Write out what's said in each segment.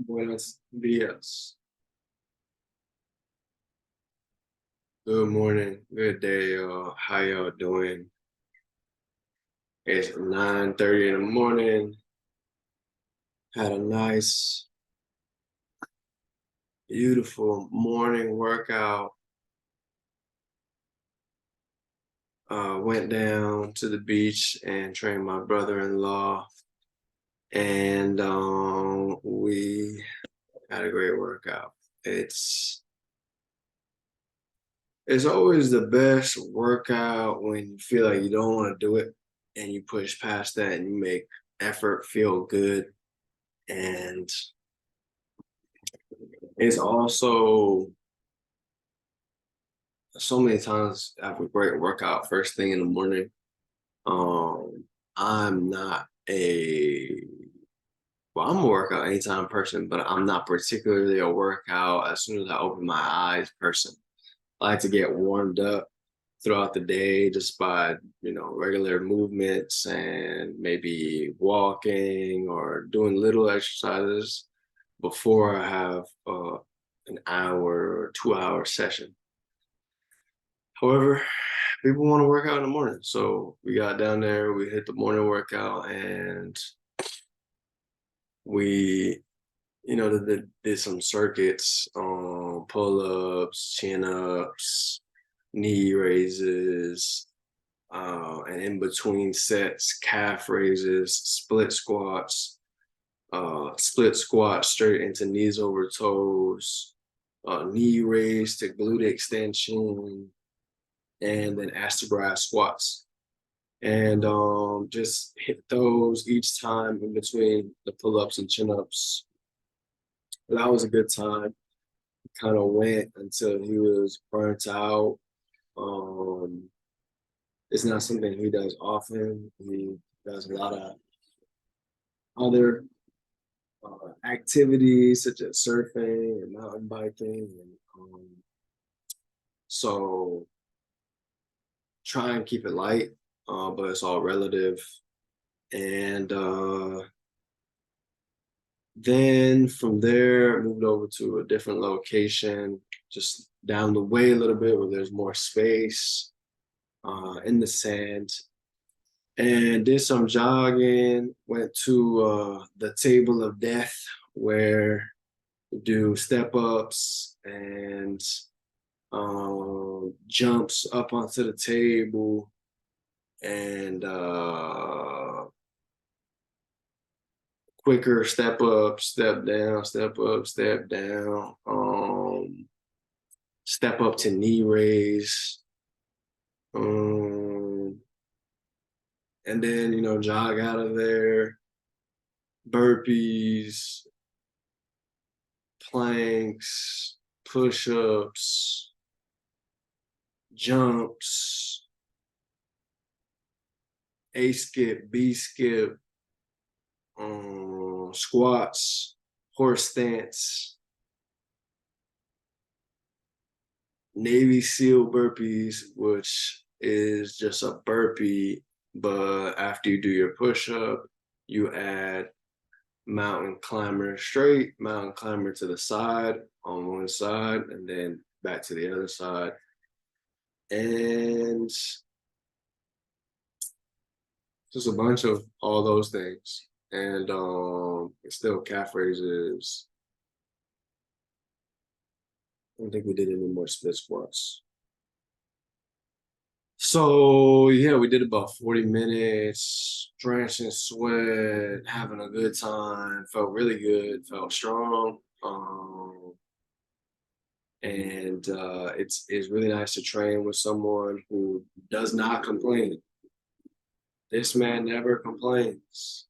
Buenos dias. Good morning. Good day, y'all. How y'all doing? It's 9:30 in the morning. Had a nice, beautiful morning workout. Went down to the beach and trained my brother-in-law, and we had a great workout. It's it's always the best workout when you feel like you don't want to do it and you push past that and you make effort feel good. And it's also so many times after a great workout first thing in the morning. Um, I'm not a I'm a workout anytime person, but I'm not particularly a workout as soon as I open my eyes person. I like to get warmed up throughout the day just by, regular movements and maybe walking or doing little exercises before I have an hour or 2 hour session. However, people want to work out in the morning. So we got down there, we hit the morning workout, and we, did some circuits, pull-ups, chin-ups, knee raises, and in between sets, calf raises, split squat straight into knees over toes, knee raise to glute extension, and then astrograph squats. And just hit those each time in between the pull-ups and chin-ups. That was a good time. Kind of went until he was burnt out. Um, it's not something he does often. He does a lot of other activities such as surfing and mountain biking, and so try and keep it light, but it's all relative. And then from there, moved over to a different location, just down the way a little bit where there's more space in the sand, and did some jogging. Went to the table of death where we do step ups and jumps up onto the table and quicker step up, step down, step up, step down, step up to knee raise, um, and then jog out of there, burpees, planks, push-ups, jumps, A skip, B skip, squats, horse stance, Navy SEAL burpees, which is just a burpee, but after you do your push-up, you add mountain climber straight, mountain climber to the side on one side, and then back to the other side. And just a bunch of all those things. And still calf raises. I don't think we did any more split squats. So yeah, we did about 40 minutes, drenched in sweat, having a good time, felt really good, felt strong. And it's really nice to train with someone who does not complain. This man never complains.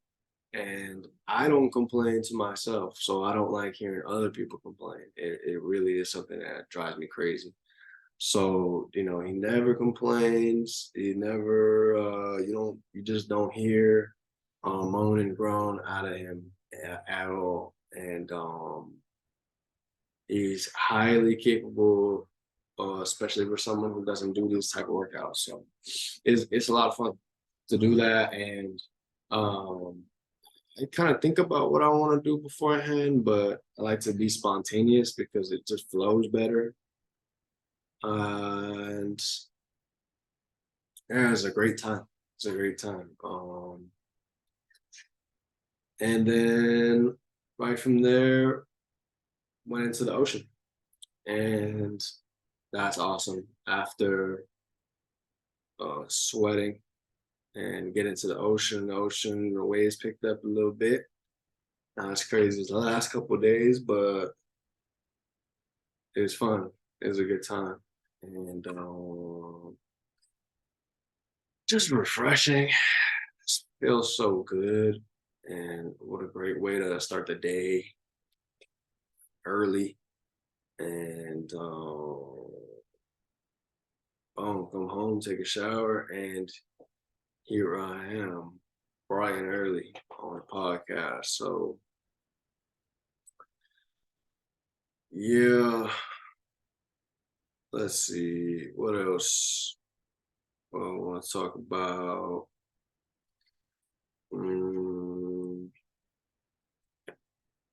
And I don't complain to myself, so I don't like hearing other people complain. It really is something that drives me crazy. So, he never complains. He never, you just don't hear moan and groan out of him at all. And he's highly capable, especially for someone who doesn't do these type of workouts. So it's a lot of fun to do that. And um, I kind of think about what I want to do beforehand, but I like to be spontaneous because it just flows better. And yeah, it's a great time. It's a great time. And then right from there, went into the ocean, and that's awesome. After sweating and get into the ocean, the waves picked up a little bit. Not as crazy as the last couple of days, but it was fun. It was a good time, and just refreshing. Just feels so good, and what a great way to start the day early. And come home, take a shower, and here I am, bright and early on a podcast. So yeah, let's see what else. Well, I want to talk about. Mm,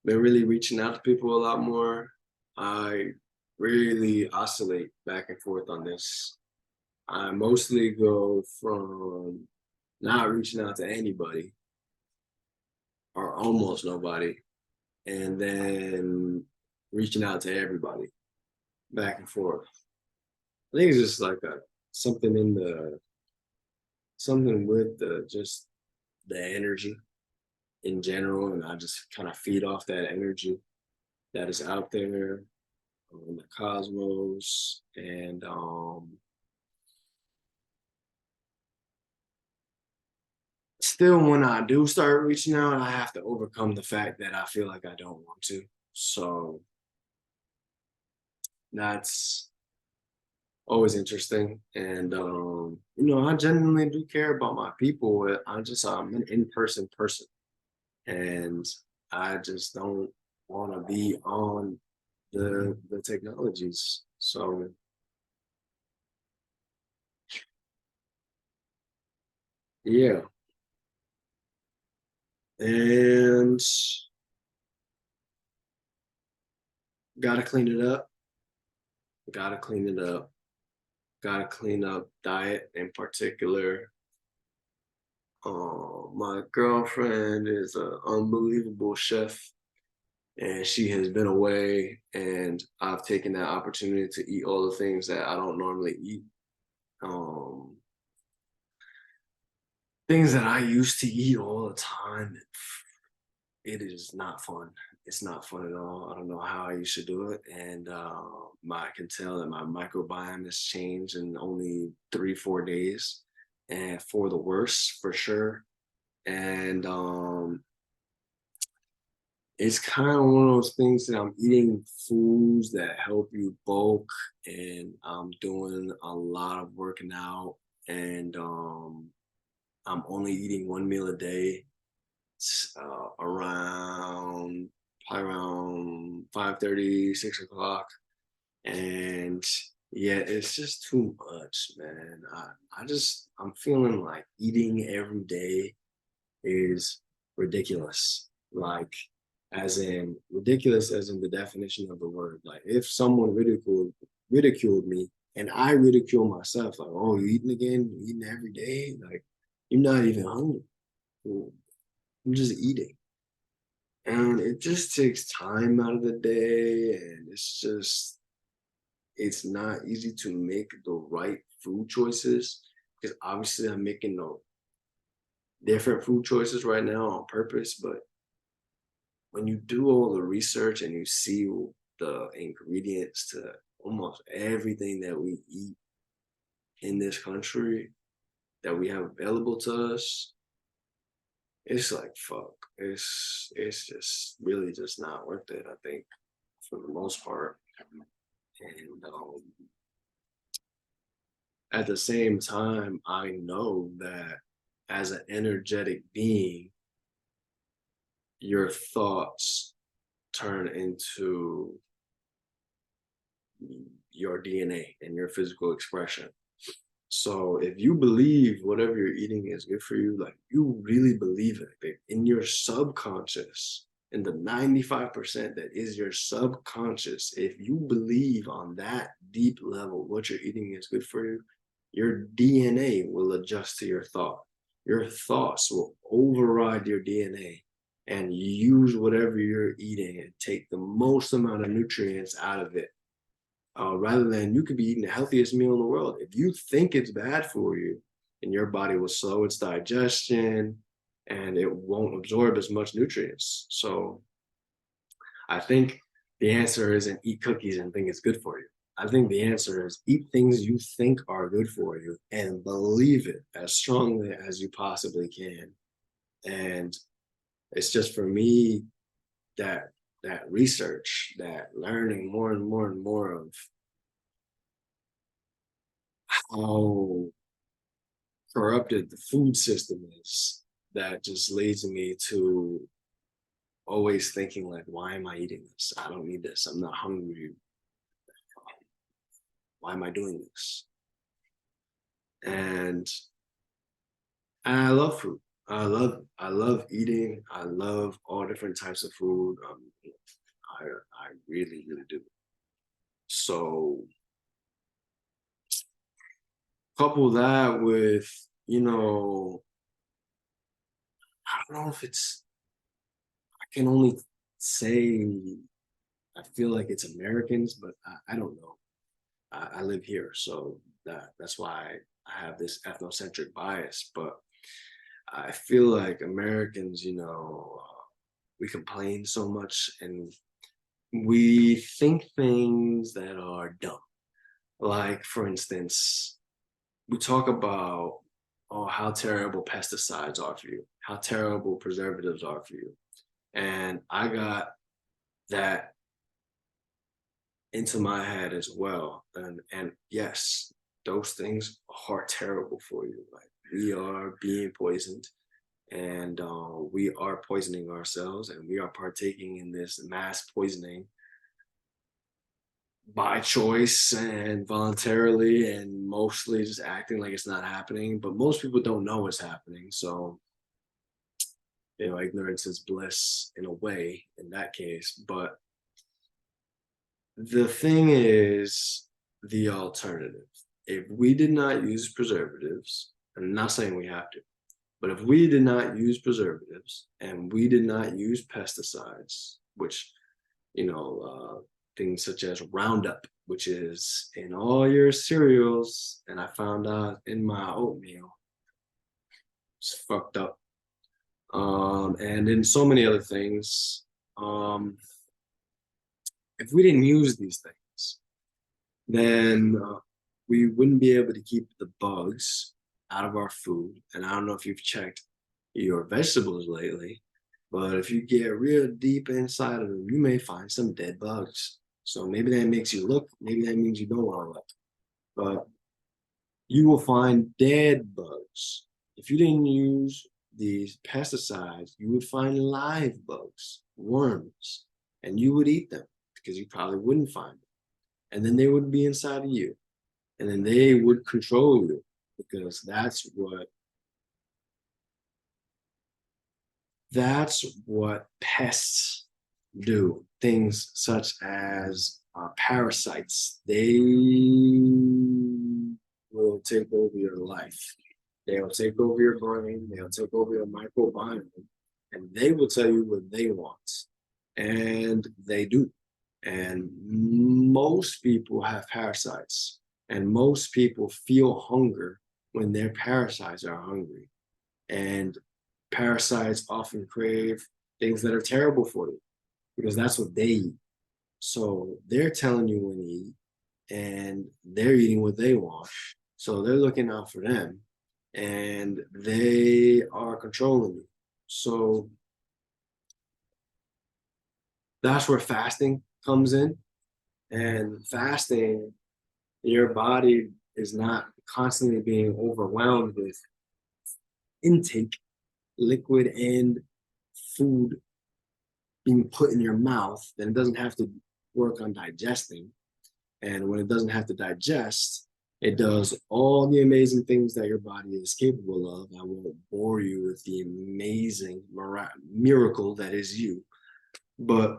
been really reaching out to people a lot more. I really oscillate back and forth on this. I mostly go from not reaching out to anybody or almost nobody, and then reaching out to everybody back and forth. I think it's just like a something in the something with the just the energy in general, and I just kind of feed off that energy that is out there in the cosmos. And still, when I do start reaching out, I have to overcome the fact that I feel like I don't want to. So that's always interesting. And I genuinely do care about my people. I'm an in-person person, and I just don't want to be on the technologies. So yeah, and gotta clean it up. Gotta clean it up. Gotta clean up diet in particular. My girlfriend is an unbelievable chef, and she has been away, and I've taken that opportunity to eat all the things that I don't normally eat. Um, things that I used to eat all the time. It is not fun. It's not fun at all. I don't know how I used to do it, and I can tell that my microbiome has changed in only 3-4 days, and for the worse, for sure. And it's kind of one of those things that I'm eating foods that help you bulk, and I'm doing a lot of working out, and I'm only eating one meal a day, around probably around 5:30, 6 o'clock. And yeah, it's just too much, man. I'm feeling like eating every day is ridiculous. Like, as in ridiculous as in the definition of the word. Like, if someone ridiculed me and I ridicule myself, like, oh, you eating again? You eating every day? Like, you're not even hungry. I'm just eating. And it just takes time out of the day, and it's not easy to make the right food choices, because obviously I'm making no different food choices right now on purpose. But when you do all the research and you see the ingredients to almost everything that we eat in this country that we have available to us, it's like fuck. It's just really just not worth it, I think, for the most part. And at the same time, I know that as an energetic being, your thoughts turn into your DNA and your physical expression. So if you believe whatever you're eating is good for you, like you really believe it, like in your subconscious, in the 95% that is your subconscious, if you believe on that deep level what you're eating is good for you, your DNA will adjust to your thought. Your thoughts will override your DNA and use whatever you're eating and take the most amount of nutrients out of it, rather than you could be eating the healthiest meal in the world. If you think it's bad for you, and your body will slow its digestion and it won't absorb as much nutrients. So I think the answer isn't eat cookies and think it's good for you. I think the answer is eat things you think are good for you and believe it as strongly as you possibly can. And it's just for me that that research, that learning more and more and more of how corrupted the food system is, that just leads me to always thinking like, why am I eating this? I don't need this. I'm not hungry. Why am I doing this? And I love food. I love eating. I love all different types of food. I really, really do. So couple that with, I don't know if it's, I can only say I feel like it's Americans, but I don't know. I live here, so that's why I have this ethnocentric bias. But I feel like Americans, we complain so much and we think things that are dumb. Like, for instance, we talk about, oh, how terrible pesticides are for you, how terrible preservatives are for you. And I got that into my head as well. And yes, those things are terrible for you. Like we are being poisoned, and we are poisoning ourselves, and we are partaking in this mass poisoning by choice and voluntarily, and mostly just acting like it's not happening. But most people don't know it's happening, so ignorance is bliss in a way in that case. But the thing is, the alternative. If we did not use preservatives, I'm not saying we have to, but if we did not use preservatives and we did not use pesticides, which, things such as Roundup, which is in all your cereals, and I found out in my oatmeal, it's fucked up. And in so many other things. If we didn't use these things, then we wouldn't be able to keep the bugs out of our food. And I don't know if you've checked your vegetables lately, but if you get real deep inside of them, you may find some dead bugs. So maybe that makes you look, maybe that means you don't want to look, but you will find dead bugs. If you didn't use these pesticides, you would find live bugs, worms, and you would eat them because you probably wouldn't find them. And then they would be inside of you, and then they would control you because that's what pests do. Things such as parasites, they will take over your life. They'll take over your brain. They'll take over your microbiome, and they will tell you what they want, and they do. And most people have parasites, and most people feel hunger when their parasites are hungry. And parasites often crave things that are terrible for you because that's what they eat. So they're telling you when to eat, and they're eating what they want. So they're looking out for them, and they are controlling you. So that's where fasting comes in. And fasting, your body is not constantly being overwhelmed with intake, liquid and food being put in your mouth, then it doesn't have to work on digesting. And when it doesn't have to digest, It does all the amazing things that your body is capable of. I won't bore you with the amazing miracle that is you. But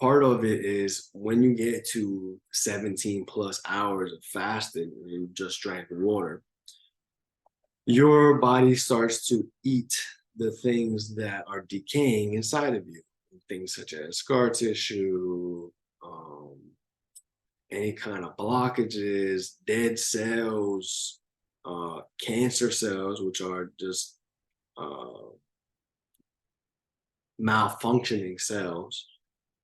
part of it is when you get to 17 plus hours of fasting and you just drank water, your body starts to eat the things that are decaying inside of you. Things such as scar tissue, um, any kind of blockages, dead cells, cancer cells, which are just uh, malfunctioning cells,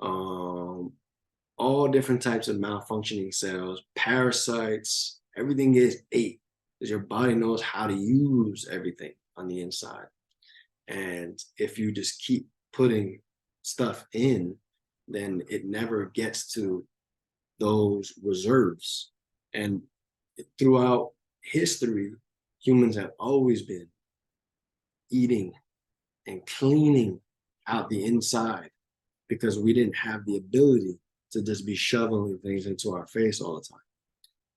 um, all different types of malfunctioning cells, parasites, everything gets ate because your body knows how to use everything on the inside. And if you just keep putting stuff in, then it never gets to those reserves. And throughout history, humans have always been eating and cleaning out the inside because we didn't have the ability to just be shoveling things into our face all the time.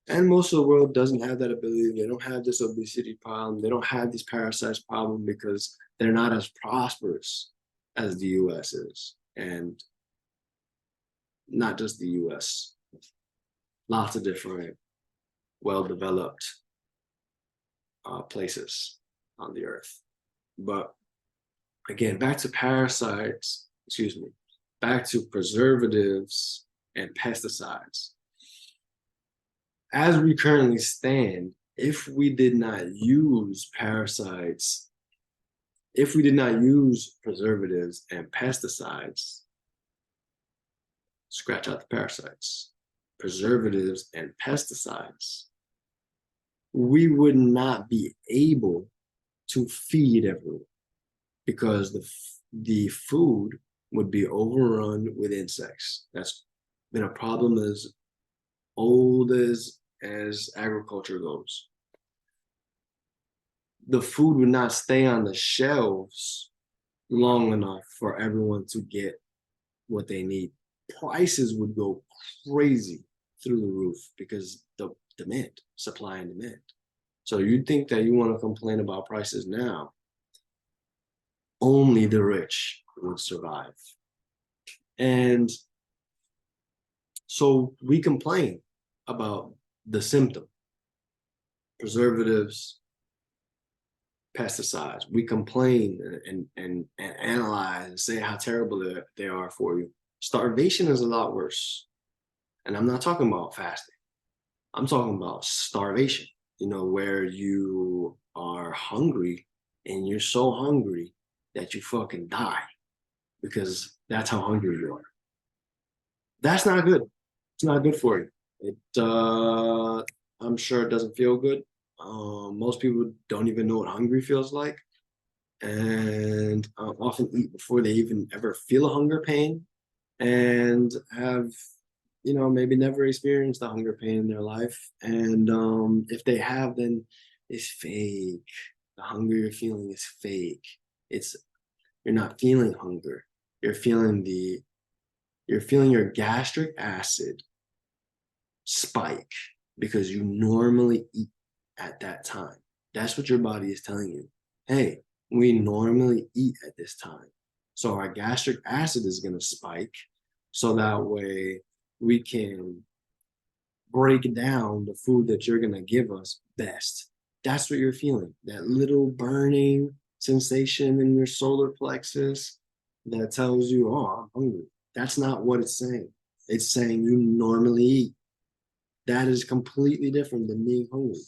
And most of the world doesn't have that ability. They don't have this obesity problem. They don't have these parasites problem because they're not as prosperous as the US is. And not just the US, lots of different well-developed places on the earth. But again, back to parasites, excuse me, back to preservatives and pesticides. As we currently stand, if we did not use parasites, if we did not use preservatives and pesticides, scratch out the parasites, preservatives and pesticides, we would not be able to feed everyone because the food would be overrun with insects. That's been a problem as old as agriculture goes. The food would not stay on the shelves long enough for everyone to get what they need. Prices would go crazy through the roof because the demand, supply and demand. So you'd think that you want to complain about prices now, only the rich would survive. And so we complain about the symptom, preservatives, pesticides. We complain and analyze and say how terrible they are for you. Starvation is a lot worse. And I'm not talking about fasting. I'm talking about starvation, where you are hungry and you're so hungry that you fucking die because that's how hungry you are. That's not good. It's not good for you. I'm sure it doesn't feel good. Most people don't even know what hungry feels like, and often eat before they even ever feel a hunger pain, and have maybe never experienced a hunger pain in their life. And if they have, then it's fake. The hunger you're feeling is fake. You're not feeling hunger. You're feeling your gastric acid spike because you normally eat at that time. That's what your body is telling you. Hey, we normally eat at this time. So our gastric acid is going to spike so that way we can break down the food that you're going to give us best. That's what you're feeling. That little burning sensation in your solar plexus that tells you, oh, I'm hungry. That's not what it's saying. It's saying you normally eat. That is completely different than being hungry.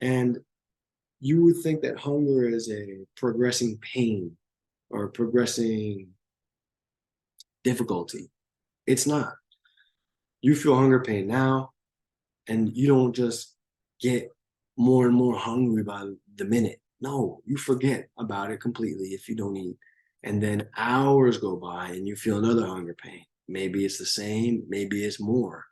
And you would think that hunger is a progressing pain or progressing difficulty. It's not. You feel hunger pain now, and you don't just get more and more hungry by the minute. No, you forget about it completely if you don't eat. And then hours go by and you feel another hunger pain. Maybe it's the same, maybe it's more.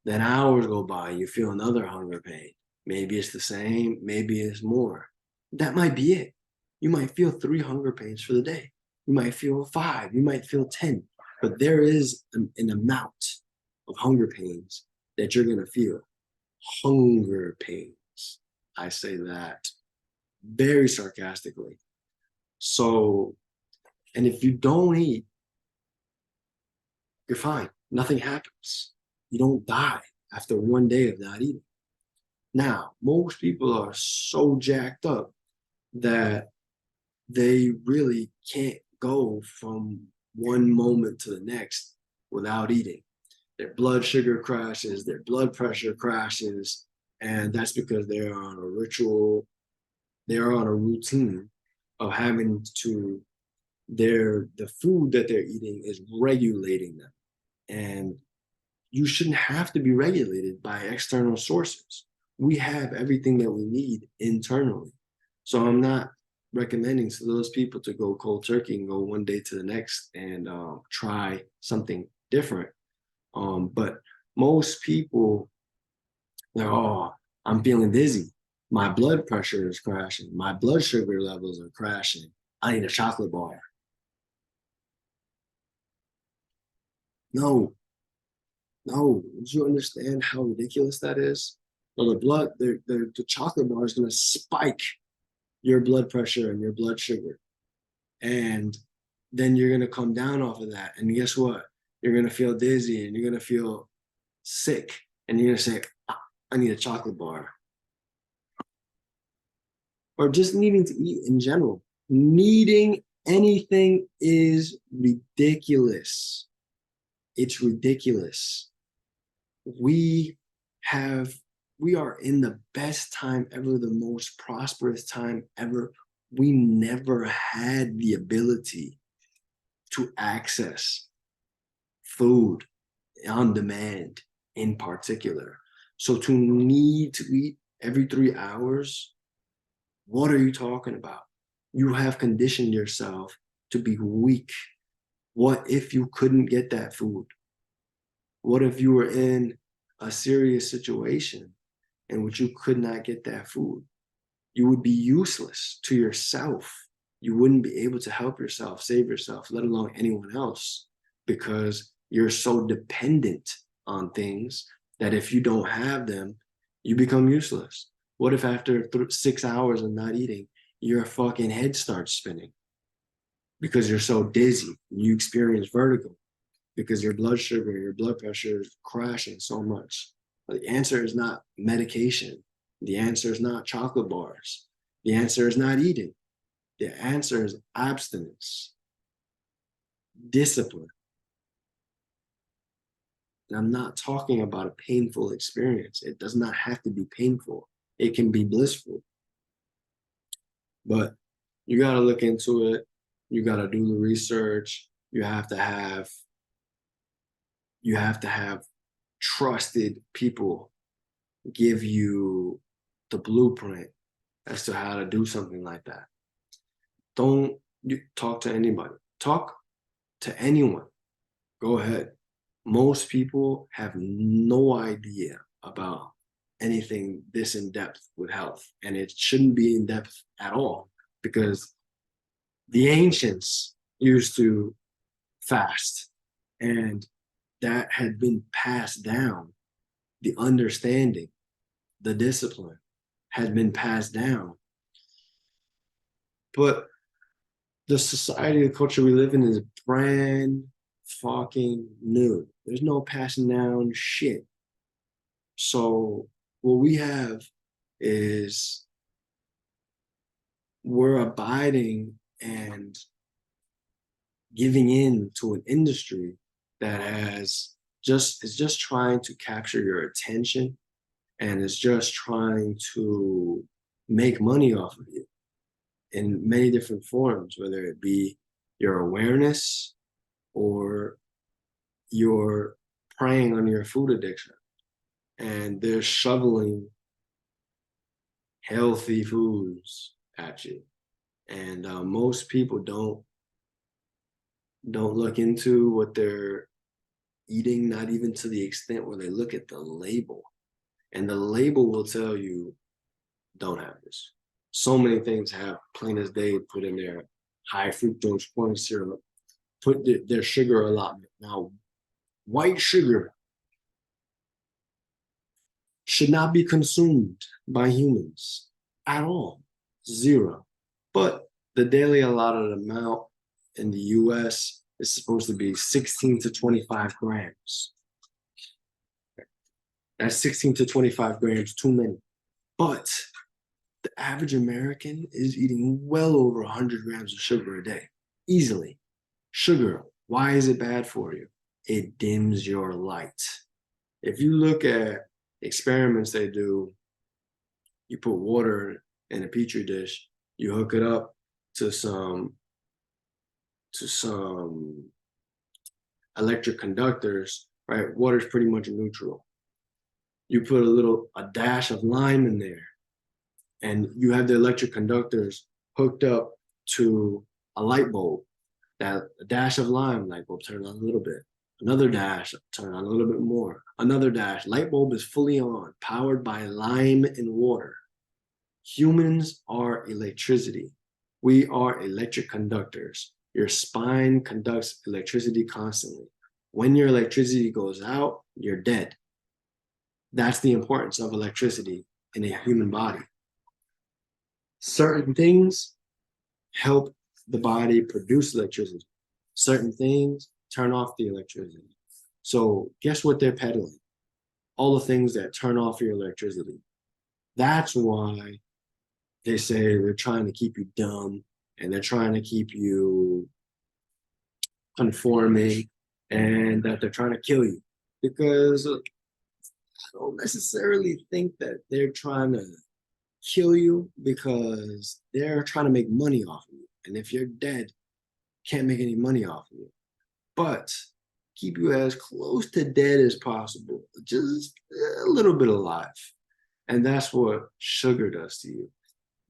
Then hours go by and you feel another hunger pain. Maybe it's the same, maybe it's more. That might be it. You might feel 3 hunger pains for the day. You might feel 5, you might feel 10, but there is an amount of hunger pains that you're going to feel. hunger pains. I say that very sarcastically. So, and if you don't eat, you're fine. Nothing happens. You don't die after one day of not eating. Now, most people are so jacked up that they really can't go from one moment to the next without eating. Their blood sugar crashes, their blood pressure crashes, and that's because they're on a ritual, they're on a routine of having to the food that they're eating is regulating them. And you shouldn't have to be regulated by external sources. We have everything that we need internally. So I'm not recommending to those people to go cold turkey and go one day to the next and try something different. But most people, they're, oh, I'm feeling dizzy. My blood pressure is crashing. My blood sugar levels are crashing. I need a chocolate bar. No, no. Do you understand how ridiculous that is? So the chocolate bar is going to spike your blood pressure and your blood sugar. And then you're going to come down off of that. And guess what? You're going to feel dizzy and you're going to feel sick. And you're going to say, I need a chocolate bar. Or just needing to eat in general. Needing anything is ridiculous. It's ridiculous. We have, we are in the best time ever, the most prosperous time ever. We never had the ability to access food on demand in particular. So to need to eat every 3 hours, what are you talking about? You have conditioned yourself to be weak. What if you couldn't get that food? What if you were in a serious situation in which you could not get that food? You would be useless to yourself. You wouldn't be able to help yourself, save yourself, let alone anyone else, because you're so dependent on things that if you don't have them, you become useless. What if after 6 hours of not eating, your fucking head starts spinning because you're so dizzy and you experience vertigo because your blood sugar, your blood pressure is crashing so much? The answer is not medication. The answer is not chocolate bars. The answer is not eating. The answer is abstinence, discipline. And I'm not talking about a painful experience. It does not have to be painful. It can be blissful. But you got to look into it. You got to do the research. You have to have trusted people give you the blueprint as to how to do something like that. Don't talk to anybody. Talk to anyone. Go ahead. Most people have no idea about anything this in depth with health, and it shouldn't be in depth at all because the ancients used to fast, and that had been passed down. The understanding, the discipline had been passed down. But the society, the culture we live in is brand fucking new. There's no passing down shit. So what we have is we're abiding and giving in to an industry that is just trying to capture your attention and is just trying to make money off of you in many different forms, whether it be your awareness or you're preying on your food addiction. And they're shoveling healthy foods at you. And most people don't look into what they're eating, not even to the extent where they look at the label. And the label will tell you, don't have this. So many things have plain as day put in there, high fructose corn syrup, put their sugar allotment. Now, white sugar should not be consumed by humans at all. Zero. But the daily allotted amount in the US is supposed to be 16 to 25 grams. That's 16 to 25 grams too many. But the average American is eating well over 100 grams of sugar a day, easily. Sugar, why is it bad for you? It dims your light. If you look at experiments they do, you put water in a petri dish, you hook it up to some electric conductors, right? Water is pretty much neutral. You put a dash of lime in there, and you have the electric conductors hooked up to a light bulb. That a dash of lime, light bulb turn on a little bit. Another dash, turn on a little bit more. Another dash, light bulb is fully on, powered by lime and water. Humans are electricity. We are electric conductors. Your spine conducts electricity constantly. When your electricity goes out, you're dead. That's the importance of electricity in a human body. Certain things help the body produce electricity. Certain things turn off the electricity. So guess what they're peddling? All the things that turn off your electricity. That's why they say they're trying to keep you dumb and they're trying to keep you conforming and that they're trying to kill you. Because I don't necessarily think that they're trying to kill you because they're trying to make money off of you. And if you're dead, can't make any money off of you. But keep you as close to dead as possible, just a little bit alive. And that's what sugar does to you.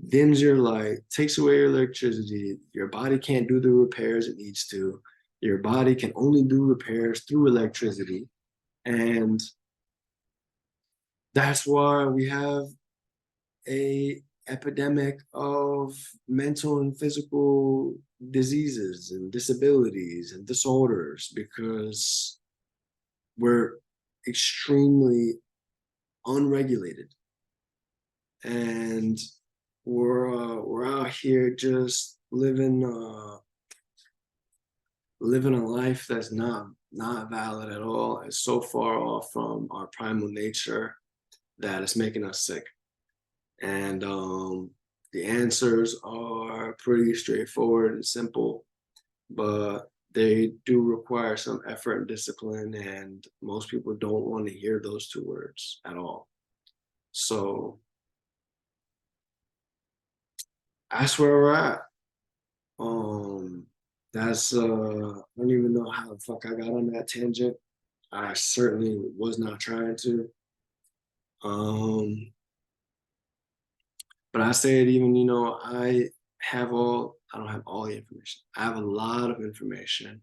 Dims your light, takes away your electricity. Your body can't do the repairs it needs to. Your body can only do repairs through electricity. And that's why we have a epidemic of mental and physical diseases and disabilities and disorders because we're extremely unregulated and we're out here just living a life that's not valid at all. It's so far off from our primal nature that it's making us sick. And the answers are pretty straightforward and simple, but they do require some effort and discipline, and most people don't want to hear those two words at all. So that's where we're at. That's I don't even know how the fuck I got on that tangent. I certainly was not trying to. But I say it even, I don't have all the information. I have a lot of information.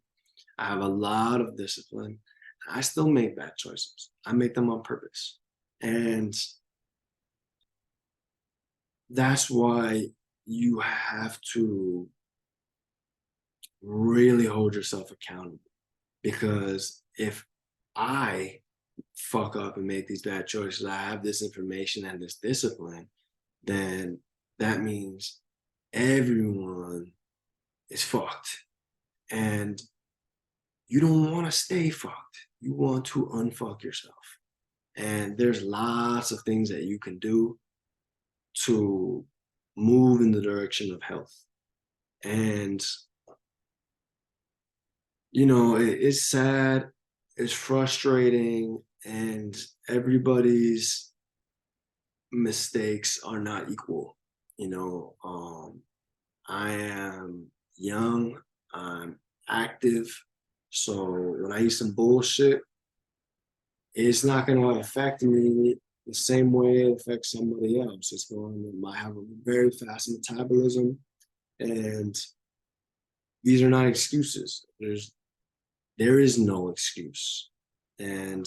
I have a lot of discipline. I still make bad choices. I make them on purpose. And that's why you have to really hold yourself accountable. Because if I fuck up and make these bad choices, I have this information and this discipline, then that means everyone is fucked. And you don't want to stay fucked. You want to unfuck yourself. And there's lots of things that you can do to move in the direction of health. And, it's sad, it's frustrating, and everybody's mistakes are not equal. I am young, I'm active, so when I eat some bullshit, it's not going to affect me the same way it affects somebody else. It's going to have a very fast metabolism, and these are not excuses. There is no excuse, and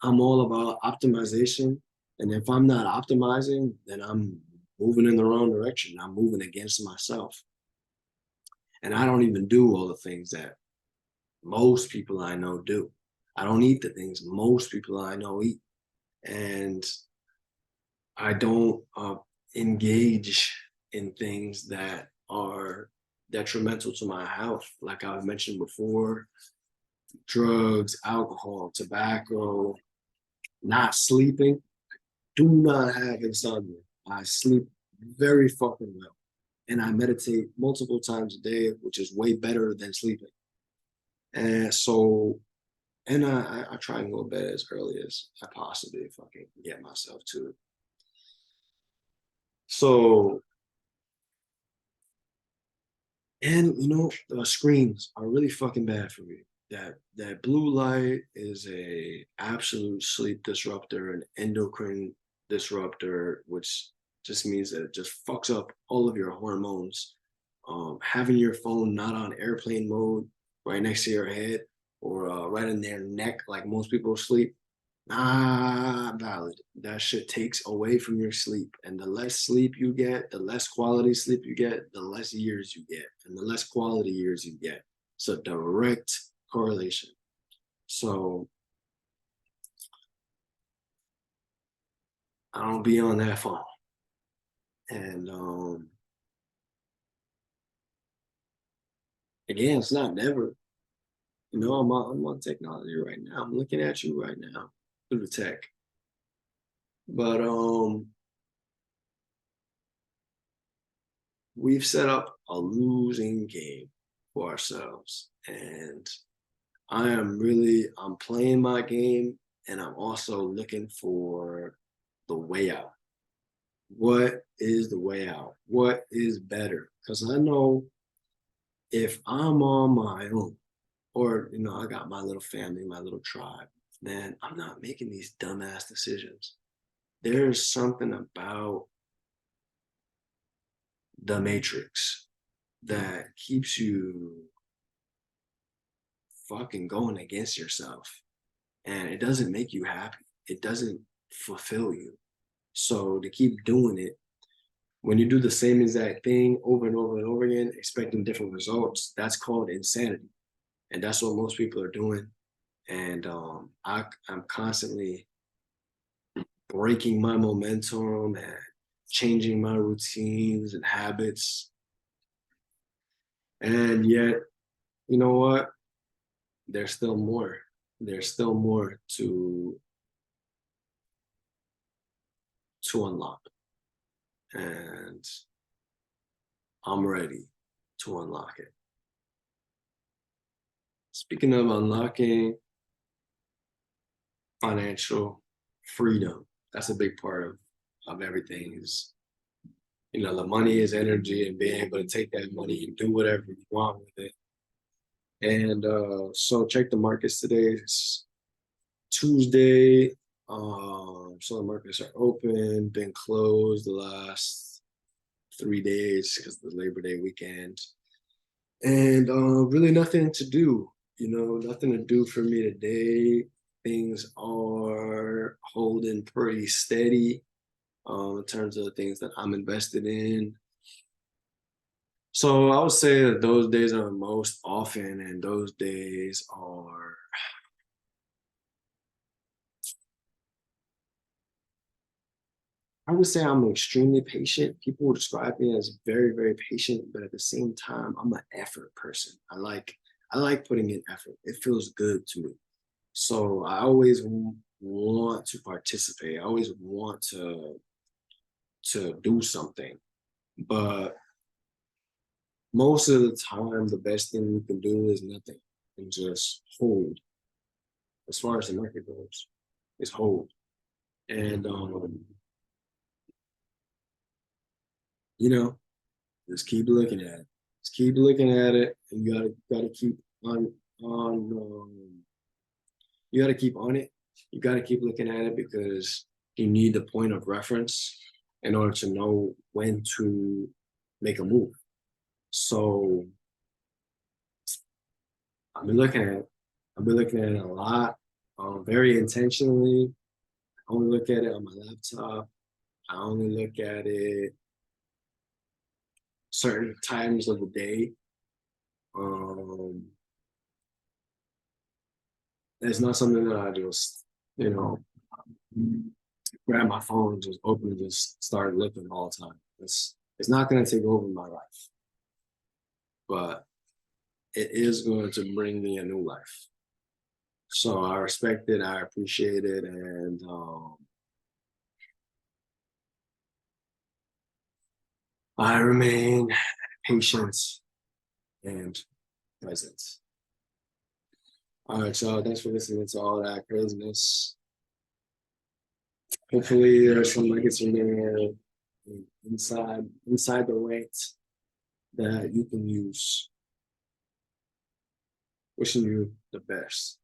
I'm all about optimization. And if I'm not optimizing, then I'm moving in the wrong direction. I'm moving against myself. And I don't even do all the things that most people I know do. I don't eat the things most people I know eat. and I don't engage in things that are detrimental to my health. Like I mentioned before, drugs, alcohol, tobacco, not sleeping. Do not have insomnia. I sleep very fucking well. And I meditate multiple times a day, which is way better than sleeping. And so, and I try and go to bed as early as I possibly fucking get myself to. So, and the screens are really fucking bad for me. That blue light is a absolute sleep disruptor, an endocrine disruptor, which just means that it just fucks up all of your hormones. Having your phone not on airplane mode right next to your head or right in their neck, like most people sleep, not valid. That shit takes away from your sleep. And the less sleep you get, the less quality sleep you get, the less years you get. And the less quality years you get. It's a direct correlation. So I don't be on that phone. And again, it's not never. I'm on technology right now. I'm looking at you right now through the tech. But we've set up a losing game for ourselves. And I'm playing my game and I'm also looking for the way out. What is the way out? What is better? Because I know if I'm on my own, or I got my little family, my little tribe, then I'm not making these dumbass decisions. There's something about the matrix that keeps you fucking going against yourself. And it doesn't make you happy. It doesn't fulfill you. So to keep doing it, when you do the same exact thing over and over and over again, expecting different results, that's called insanity. And that's what most people are doing. And I'm constantly breaking my momentum and changing my routines and habits. And yet, you know what? There's still more. There's still more to unlock. And I'm ready to unlock it. Speaking of unlocking financial freedom, that's a big part of everything is, the money is energy and being able to take that money and do whatever you want with it. And so check the markets today. It's Tuesday. So the markets are open, been closed the last 3 days because of the Labor Day weekend. And really nothing to do, nothing to do for me today. Things are holding pretty steady in terms of the things that I'm invested in. So I would say that those days are most often, and those days are, I would say I'm extremely patient. People will describe me as very, very patient, but at the same time, I'm an effort person. I like putting in effort. It feels good to me. So I always want to participate. I always want to do something. But most of the time, the best thing you can do is nothing and just hold. As far as the market goes, is hold. And you know, just keep looking at it. Just keep looking at it, and you gotta keep on you gotta keep on it. You gotta keep looking at it because you need the point of reference in order to know when to make a move. So I've been looking at it. I've been looking at it a lot, very intentionally. I only look at it on my laptop. I only look at it certain times of the day. Um, it's not something that I just, you know, grab my phone and just open and just start looking all the time. It's not going to take over my life, but it is going to bring me a new life. So I respect it, I appreciate it, and I remain patient and present. All right, so thanks for listening to all that craziness. Hopefully, there's some nuggets in there inside the weight that you can use. Wishing you the best.